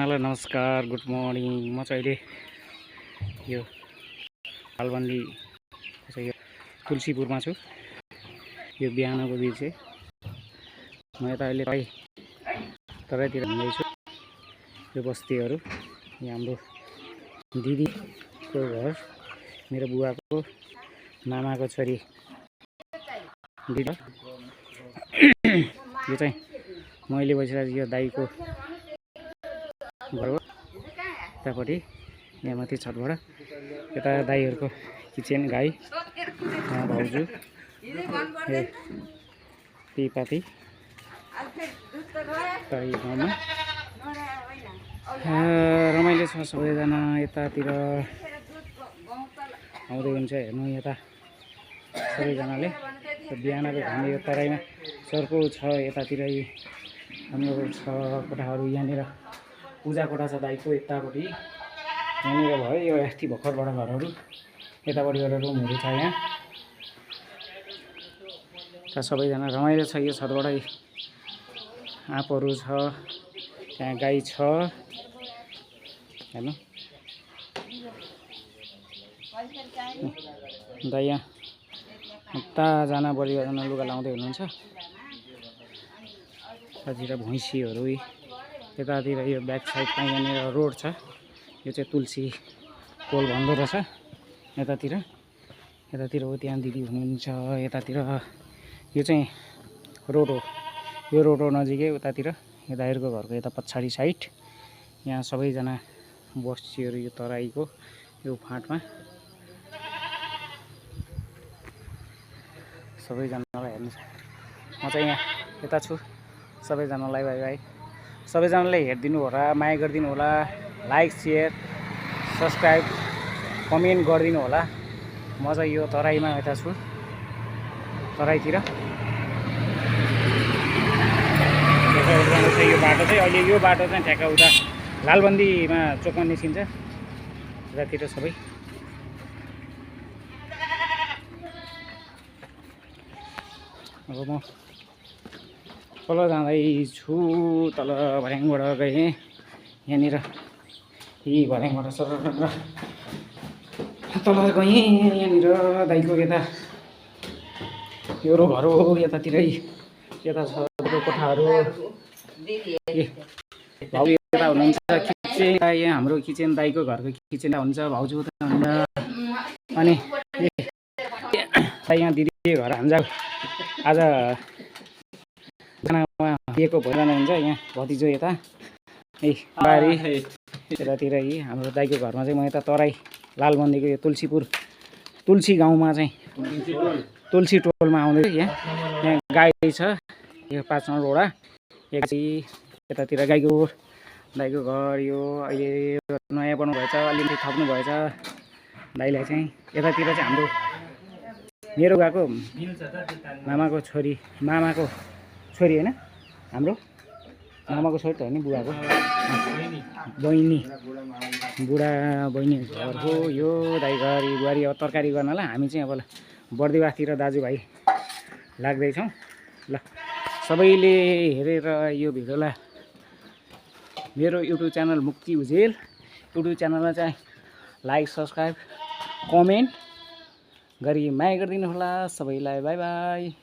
Hello नमस्कार good morning. म चाहिँ अहिले यो लालबन्दी यो तुलसीपुरमा छु। यो बिहानको बिच चाहिँ म यता अहिले तराईतिर हिँड्दैछु। यो बस्तीहरू यहाँ हाम्रो दिदीको घर, मेरो बुवाको मामाको छोरी दिदी। यो चाहिँ मैले बसिरहेको यो दाईको घर हो। यतापट्टि यहाँ माथि छतबाट यता दाईहरूको किचन, गाई, भाउजू, पिपाती गाउँमा रमाइलो छ सबैजना। यतातिर आउँदै हुन्छ हेर्नु। यता सबैजनाले बिहानको घाम यो तराईमा चर्को छ। यतातिर हाम्रो छ कोठाहरू। यहाँनिर पूजा कोठा छ दाईको यतापट्टि। यहाँनिर भयो यो अस्ति भर्खरबाट घरहरू यतापट्टिबाट रुमहरू छ। यहाँ त सबैजना रमाइलो छ। यो छतबाट आँपहरू छ, त्यहाँ गाई छ हेर्नु। दाई यहाँ ताजना बढीजना लुगा लाउँदै हुनुहुन्छ। यतातिर भैँसीहरू, यतातिर यो ब्याक साइडमा यहाँनिर रोड छ। यो चाहिँ तुलसी पोल भन्दो रहेछ। यतातिर हो, त्यहाँ दिदी हुनुहुन्छ। यतातिर यो चाहिँ रोड हो। यो रोड हो नजिकै उतातिर यो दाइहरूको घरको यता पछाडि साइड। यहाँ सबैजना बस्तीहरू यो तराईको यो फाँटमा सबैजनालाई हेर्नु छ। म चाहिँ यहाँ यता छु। सबैजनालाई बाई बाई। सबैजनाले हेरिदिनु होला, माया गरिदिनु होला, लाइक सेयर सब्सक्राइब कमेन्ट गरिदिनु होला। म चाहिँ यो तराईमा यता छु, तराईतिर। यो बाटो चाहिँ अहिले यो बाटो चाहिँ ठ्याक्क उता लालबन्दीमा चोकमा निस्किन्छ। यतातिर सबै अब म तल जाँदैछु। तल भर्याङबाट गएँ। यहाँनिर भर्याङबाट सर तल गएँ। यहाँनिर दाइको यता यो घर हो। यतातिरै यता छ कोठाहरू। भाउ यता हुनुहुन्छ। किचन यहाँ हाम्रो किचन, दाइको घरको किचन हुन्छ। भाउजू उता हुन्छ। अनि यहाँ दिदी घर हाम्रा आज खानामा दिएको भोजन हुन्छ। यहाँ भतिजो यता बारी यतातिर हाम्रो दाइको घरमा चाहिँ म यता तराई लालबन्दीको यो तुलसी गाउँमा चाहिँ तुलसी टोलमा आउँदै। यहाँ गाई छ, यो 5 नम्बरवटा। यतातिर दाइको घर यो अहिले नयाँ बनाउनु भएछ, अलिकति थप्नु भएछ दाइलाई चाहिँ। यतातिर चाहिँ हाम्रो मेरो गएको मामाको छोरी होइन, हाम्रो मामाको छोरी त हो नि, बुवाको बहिनी, बुढा बहिनी घर हो यो दाइ घर। बुहारी अब तरकारी गर्नलाई हामी चाहिँ अब बर्दिवासतिर दाजुभाइ लाग्दैछौँ। ल सबैले हेरेर यो भिडियोलाई मेरो युट्युब च्यानल मुक्ति उजेल युट्युब च्यानललाई चाहिँ लाइक सब्सक्राइब कमेन्ट गरी माया गरिदिनु होला सबैलाई। By by.